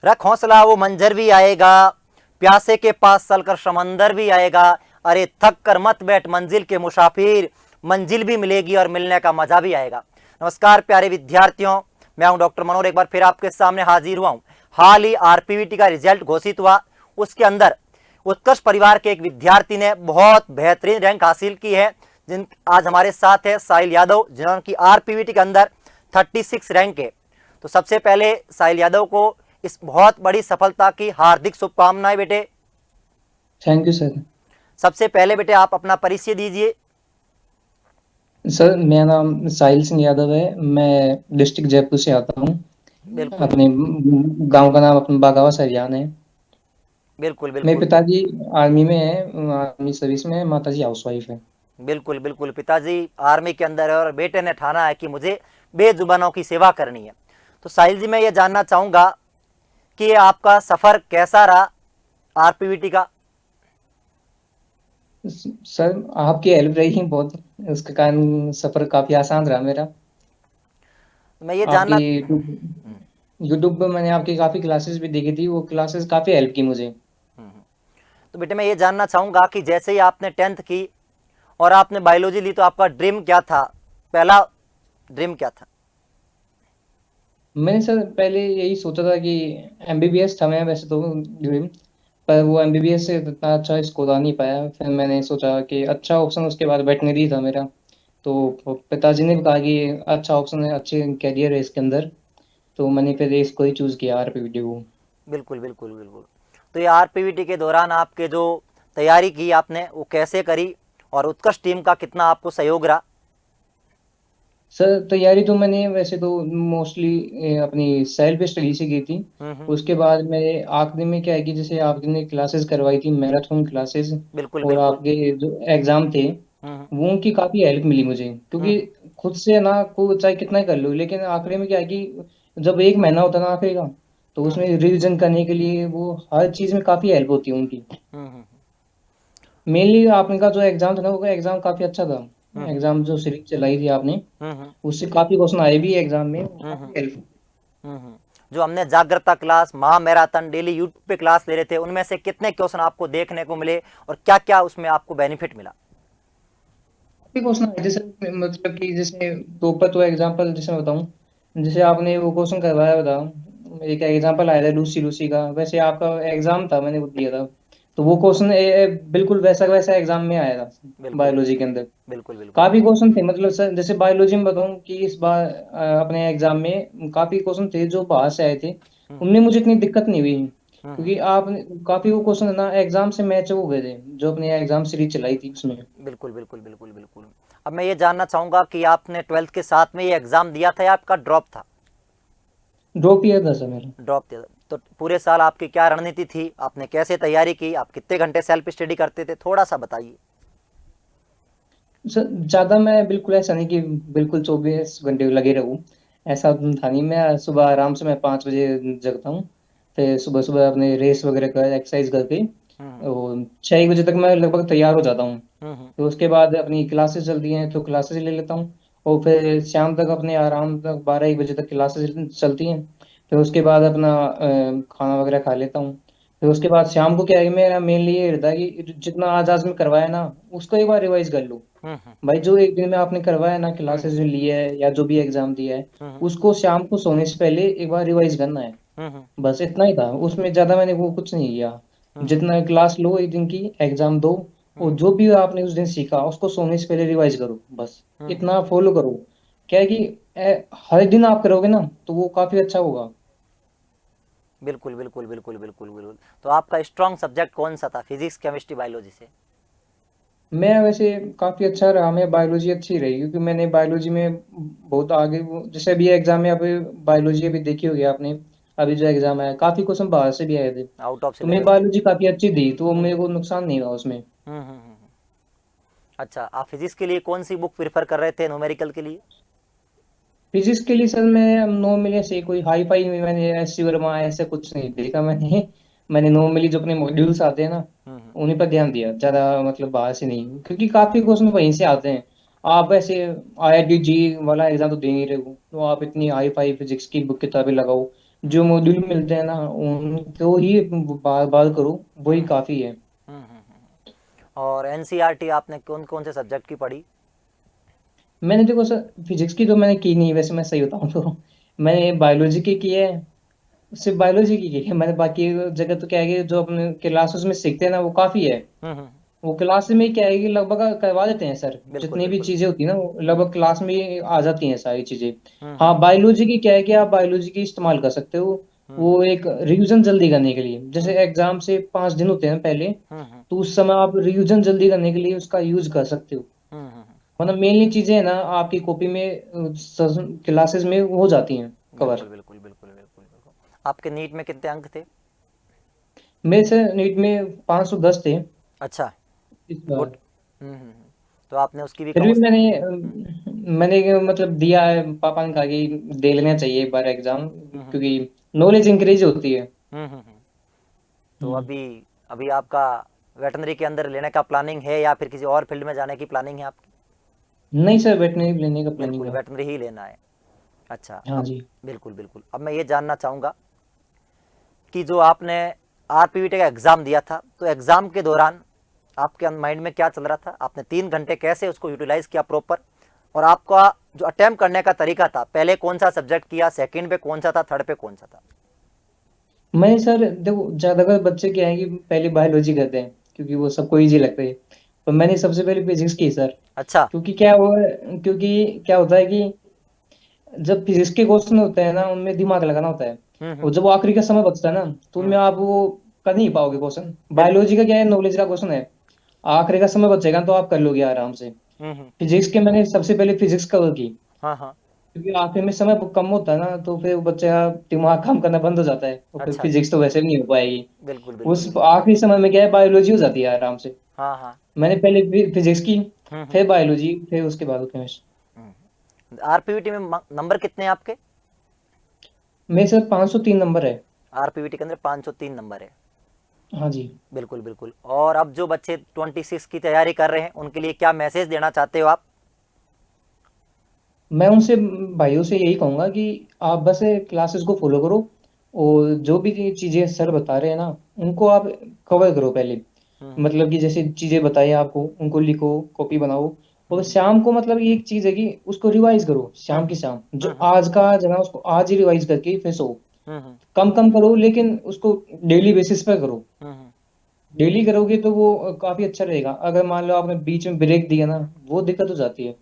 रख हौसला वो मंजर भी आएगा, प्यासे के पास चलकर समंदर भी आएगा। अरे थक कर मत बैठ मंजिल के मुसाफिर, मंजिल भी मिलेगी और मिलने का मजा भी आएगा। नमस्कार प्यारे विद्यार्थियों, मैं हूं डॉक्टर मनोहर, एक बार फिर आपके सामने हाजिर हुआ हूं। हाल ही आरपीवीटी का रिजल्ट घोषित हुआ, उसके अंदर उत्कृष्ट परिवार के एक विद्यार्थी ने बहुत बेहतरीन रैंक हासिल की है। जिन आज हमारे साथ है साहिल यादव, जिन्होंने आरपीवीटी के अंदर 36 रैंक है। तो सबसे पहले साहिल यादव को इस बहुत बड़ी सफलता की हार्दिक शुभकामनाएं बेटे। Thank you sir. सबसे पहले बेटे आप अपना परिचय दीजिए। सर मेरा नाम साहिल सिंह यादव है। मैं डिस्ट्रिक्ट जयपुर से आता हूँ। बिल्कुल अपने गांव का नाम अपना बागावा सरियान है। बिल्कुल मेरे बिल्कुल पिताजी आर्मी में है, आर्मी सर्विस में है। माताजी हाउसवाइफ है। बिल्कुल बिल्कुल पिताजी आर्मी के अंदर है और बेटे ने ठाना है कि मुझे बेजुबानों की सेवा करनी है। तो साहिल जी, मैं ये जानना चाहूँगा कि आपका सफ़र कैसा रहा आरपीवीटी का। सर आपकी हेल्प रही बहुत, उसके कारण सफर काफी आसान रहा मेरा। मैं ये आपकी जानना यूट्यूब पे मैंने आपकी काफी क्लासेस भी देखी थी, वो क्लासेस काफी हेल्प की मुझे। तो बेटे मैं ये जानना चाहूँगा कि जैसे ही आपने 10th की और आपने बायोलॉजी ली, तो आपका ड्रीम क्या था, पहला ड्रीम क्या था। मैंने सर पहले यही सोचा था कि एमबीबीएस था मैं वैसे तो ड्रीम, पर वो एमबीबीएस से इतना अच्छा स्कोर आ नहीं पाया। फिर मैंने सोचा कि अच्छा ऑप्शन उसके बाद वेटनरी था मेरा। तो पिताजी ने भी कहा कि अच्छा ऑप्शन है, अच्छे कैरियर है इसके अंदर। तो मैंने फिर इसको ही चूज किया, आरपीवीटी को। बिल्कुल बिल्कुल बिल्कुल। तो ये आरपीवीटी के दौरान आपके जो तैयारी की आपने वो कैसे करी, और उत्कृष्ट टीम का कितना आपको सहयोग रहा। सर तैयारी तो मैंने वैसे तो मोस्टली अपनी सेल्फ स्टडी से की थी। हम्म। उसके बाद मेरे आखिरी में क्या है कि जैसे आपने क्लासेस करवाई थी, मैराथन क्लासेस, बिल्कुल और बिल्कुल। आपके जो एग्जाम थे हम्म वो उनकी काफी हेल्प मिली मुझे। क्योंकि हम्म खुद से ना को चाहे कितना ही कर लो, लेकिन आखिरी में क्या है कि जब एक महीना होता है ना आखिरी का, तो हम्म उसमें रिवीजन करने के लिए वो हर चीज में काफी हेल्प होती है उनकी। हम्म मेनली आपने का जो एग्जाम था ना, वो एग्जाम काफी अच्छा था। हम्म एग्जाम जो सीरीज चलाई थी आपने, हम्म उससे काफी क्वेश्चन आए भी एग्जाम में, हम्म काफी हेल्प। जो हमने जागृता क्लास, महा मैराथन डेली यूट्यूब पे क्लास ले रहे थे, उनमें से कितने क्वेश्चन आपको देखने को मिले और क्या क्या उसमें आपको बेनिफिट मिला। भी क्वेश्चन है जैसे, मतलब कि जैसे टॉपर तो एग्जांपल जैसे मैं बताऊं, जैसे आपने वो क्वेश्चन करवाया बताओ, एक एग्जांपल आया था लूसी लूसी का, वैसे आपका एग्जाम था मैंने वो दिया था। तो वो क्वेश्चन बिल्कुल वैसा वैसा एग्जाम में आया था बिल्कुल बायोलॉजी के अंदर। बिल्कुल बिल्कुल काफी क्वेश्चन थे, मतलब सर जैसे बायोलॉजी में बताऊं कि इस बार अपने एग्जाम में काफी क्वेश्चन थे जो बाहर से आए थे। हम्म उनमें मुझे इतनी दिक्कत नहीं हुई, हम्म क्योंकि आप काफी वो क्वेश्चन है ना एग्जाम से मैच हो गए थे, जो अपने एग्जाम सीरीज चलाई थी उसमें। बिल्कुल बिल्कुल बिल्कुल बिल्कुल। अब मैं ये जानना चाहूँगा कि आपने 12th के साथ में ये एग्ज़ाम दिया था या आपका ड्रॉप था। ड्रॉप ईयर था सर मेरा। ड्रॉप दिया था। तो पूरे साल आपकी क्या रणनीति थी, आपने कैसे तैयारी की, आप कितने घंटे सेल्फ स्टडी करते थे, थोड़ा सा बताइए। सर ज्यादा मैं बिल्कुल ऐसा नहीं कि बिल्कुल 24 घंटे लगे रहूं। ऐसा था नहीं, मैं सुबह आराम से मैं 5 बजे जगता हूँ। फिर सुबह सुबह अपने रेस वगैरह कर एक्सरसाइज करके हम्म और 6 बजे तक मैं लगभग तैयार हो जाता हूँ। हम्म तो उसके बाद अपनी क्लासेस चलती हैं तो क्लासेस ले लेता हूँ। और फिर शाम तक अपने आराम तक 12-1 बजे तक क्लासेस चलती हैं। फिर उसके बाद अपना खाना वगैरह खा लेता हूँ। फिर उसके बाद शाम को क्या है, मेरा मेनली ये रहता है कि जितना आज आज में करवाया ना, उसको एक बार रिवाइज कर लो। हम्म भाई जो एक दिन में आपने करवाया ना, हम्म क्लासेस जो ली है या जो भी एग्जाम दिया है, हम्म उसको शाम को सोने से पहले एक बार रिवाइज करना है। हम्म बस इतना ही था, उसमें ज्यादा मैंने वो कुछ नहीं किया। हम्म जितना क्लास लो एक दिन की, एग्जाम दो, और हम्म जो भी आपने उस दिन सीखा उसको सोने से पहले रिवाइज करो, बस हम्म इतना फॉलो करो। क्या है कि हर दिन आप करोगे ना तो वो काफी अच्छा होगा। बिल्कुल बिल्कुल बिल्कुल बिल्कुल बिल्कुल। तो आपका स्ट्रॉन्ग सब्जेक्ट कौन सा था, फिजिक्स केमिस्ट्री बायोलॉजी से। मैं वैसे काफी अच्छा रहा, मैं बायोलॉजी अच्छी रही, क्योंकि मैंने बायोलॉजी में बहुत आगे जैसे अभी एग्जाम में अभी बायोलॉजी अभी देखी होगी आपने। अभी जो एग्जाम आया काफी क्वेश्चन बाहर से भी आए थे। आउट ऑफ तो मेरी सिलेबस थे। बायोलॉजी काफी अच्छी थी, तो हम्म मेरे को नुकसान नहीं हुआ उसमें। हम्म हम्म हम्म। अच्छा, आप फिजिक्स के लिए कौन सी बुक प्रेफर कर रहे थे न्यूमेरिकल के लिए। फिजिक्स के लिए सर मैं नॉर्मली ऐसे कोई हाई फाई में मैंने एस सी वर्मा ऐसे कुछ नहीं देखा मैंने। मैंने नॉर्मली जो अपने मॉड्यूल्स आते हैं ना, हम्म उन्हीं पर ध्यान दिया ज्यादा, मतलब बाहर से नहीं, क्योंकि काफी क्वेश्चन वहीं से आते हैं। आप ऐसे IIT जी वाला एग्जाम तो दे नहीं रहे हो, तो आप इतनी हाई फाई फिजिक्स की बुक किताबें लगाओ, जो मॉड्यूल मिलते हैं ना उनको ही बार बार करो, वही हम्म काफी है। और एनसीईआरटी आपने कौन कौन से सब्जेक्ट की पढ़ी? मैंने देखो सर, फिजिक्स की तो मैंने की नहीं, वैसे मैं सही बताऊं तो मैंने बायोलॉजी की है, सिर्फ बायोलॉजी की है मैंने। बाकी जगह तो क्या है कि जो अपने क्लासेस में सीखते हैं ना वो काफी है। हम्म। वो क्लास में क्या है कि लगभग करवा देते हैं सर, बिल्कुल जितनी भी बिल्कुल। चीजें होती है ना वो हम्म लगभग क्लास में ही आ जाती हैं सारी चीजें। हम्म हाँ, बायोलॉजी की क्या है कि आप बायोलॉजी की इस्तेमाल कर सकते हो, हम्म वो एक रिवीजन जल्दी करने के लिए। जैसे हम्म एग्जाम से 5 दिन होते हैं पहले, हम्म तो उस समय आप रिवीजन जल्दी करने के लिए उसका यूज कर सकते हो। हम्म। मतलब मेनली चीजें है ना आपकी कॉपी में क्लासेस में हो जाती हैं बिल्कुल कवर। बिल्कुल बिल्कुल बिल्कुल बिल्कुल। आपके नीट में कितने अंक थे? मेरे से नीट में 510 थे अच्छा। इस बार। गुड। तो आपने उसकी भी फिर भी मैंने हम्म मतलब दिया है, पापा ने कहा कि दे लेना चाहिए एक बार एग्जाम, हम्म क्योंकि नॉलेज इंक्रीज होती है। हम्म। तो हम्म। अभी अभी आपका वेटनरी के अंदर लेने का प्लानिंग है या फिर किसी और फील्ड में जाने की प्लानिंग है आपकी? नहीं सर, वेटनरी लेने का प्लानिंग बिल्कुल है। वेटनरी ही लेना है। अच्छा हाँ अब जी। बिल्कुल बिल्कुल, अब मैं ये जानना चाहूँगा कि जो आपने आरपीवीटी का एग्ज़ाम दिया था, तो एग्ज़ाम के दौरान आपके माइंड में क्या चल रहा था? आपने 3 घंटे कैसे उसको यूटिलाइज़ किया प्रॉपर? और आपका जो अटैम्प्ट करने का तरीका था, पहले कौन सा सब्जेक्ट किया, सेकंड पे कौन सा था, थर्ड पे कौन सा था? मैं सर देखो, ज्यादातर बच्चे क्या है कि पहले बायोलॉजी करते हैं क्योंकि वो सबको इजी लगता है, पर मैंने सबसे पहले फिजिक्स की सर। अच्छा। क्योंकि क्या होता है कि जब फिजिक्स के क्वेश्चन होते हैं ना उनमें दिमाग लगाना होता है, हम्म। और जब वो आखिरी का समय बचता है ना तो हम्म। उनमें आप वो कर नहीं पाओगे क्वेश्चन। बिल्कुल। बायोलॉजी का क्या है, नॉलेज का क्वेश्चन है, आखिरी का समय बचेगा तो आप कर लोगे आराम से। हम्म। फिजिक्स के मैंने सबसे पहले फिजिक्स कवर की, हाँ हाँ। क्योंकि आखिर में समय कम होता है ना तो फिर बच्चे का दिमाग काम करना बंद हो जाता है, और फिर अच्छा अच्छा। फिजिक्स तो वैसे भी नहीं हो पाएगी। बिल्कुल बिल्कुल उस बिल्कुल। आखिरी समय में क्या है, बायोलॉजी हो जाती है आराम से। हाँ हाँ। मैंने पहले फिजिक्स की, हम्म। फिर बायोलॉजी, फिर उसके बाद केमिस्ट्री। आरपीवीटी में नंबर कितने हैं आपके? मेरे सर 503 नंबर है। आरपीवीटी के अंदर 503 नंबर है। हाँ जी। बिल्कुल बिल्कुल। और अब जो बच्चे 26 की तैयारी कर रहे हैं उनके लिए क्या मैसेज देना चाहते हो आप? मैं उनसे, भाइयों से यही कहूंगा कि आप बस क्लासेस को फॉलो करो, और जो भी चीजें सर बता रहे हैं ना उनको आप कवर करो पहले। हम्म मतलब कि जैसे चीजें बताई आपको उनको लिखो, कॉपी बनाओ, और हम्म शाम को मतलब एक चीज है कि उसको रिवाइज करो शाम की हम्म शाम, जो हम्म आज का आज है ना उसको आज ही रिवाइज करके फिर सो। हम्म कम कम करो लेकिन उसको डेली बेसिस पर करो। हम्म डेली करोगे तो वो काफी अच्छा रहेगा। अगर मान लो आपने बीच में ब्रेक दिया ना, वो दिक्कत हो जाती है।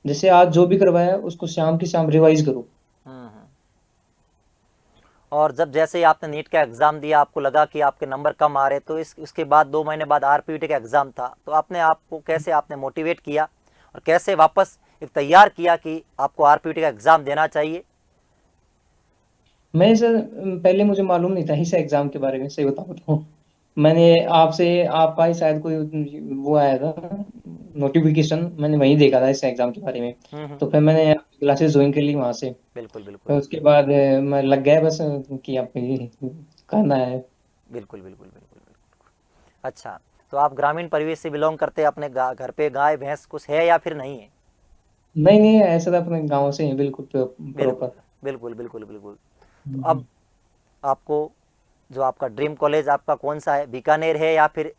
जैसे आज जो भी करवाया उसको शाम की शाम रिवाइज करो। हम्म। और जब जैसे ही आपने नीट का एग्ज़ाम दिया, आपको लगा कि आपके नंबर कम आ रहे, तो इसके बाद 2 महीने बाद आरपीवीटी का एग्ज़ाम था, तो आपने आपको कैसे आपने मोटिवेट किया और कैसे वापस एक तैयार किया कि आपको आरपीवीटी का एग्ज़ाम देना चाहिए? मैं सर पहले मुझे मालूम नहीं था इस एग्जाम के बारे में, सही बताऊं तो मैंने आपसे, आपका ही शायद कोई वो आया था नोटिफिकेशन, मैंने वहीं देखा था इस एग्जाम के बारे में। हम्म। तो फिर मैंने क्लासेस ज्वाइन कर ली वहां से। बिल्कुल बिल्कुल फिर उसके बाद मैं लग गया बस कि अब ये करना है। बिल्कुल बिल्कुल बिल्कुल बिल्कुल। अच्छा, तो आप ग्रामीण परिवेश से बिलोंग करते हैं, अपने घर पे गाय भैंस कुछ है या फिर नहीं है? नहीं नहीं, ऐसा तो अपने गाँव से ही बिल्कुल बिल्कुल प्रॉपर। बिल्कुल बिल्कुल बिल्कुल। तो अब आपको जो आपका ड्रीम कॉलेज आपका कौन सा है, बीकानेर है या फिर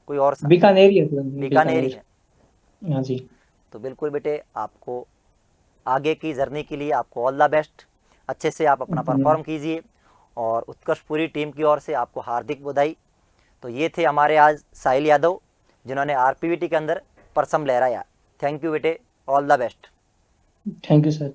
कोई और सा? बीकानेर ही है सर, बीकानेर ही बीकानेर। है। हाँ जी। तो बिल्कुल बेटे, आपको आगे की जर्नी के लिए आपको ऑल द बेस्ट। अच्छे से आप अपना धन्यवाद। परफॉर्म कीजिए। और उत्कर्ष पूरी टीम की ओर से आपको हार्दिक बधाई। तो ये थे हमारे आज साहिल यादव, जिन्होंने आरपीवीटी के अंदर परसम लहराया। थैंक यू बेटे, all the best. Thank you sir.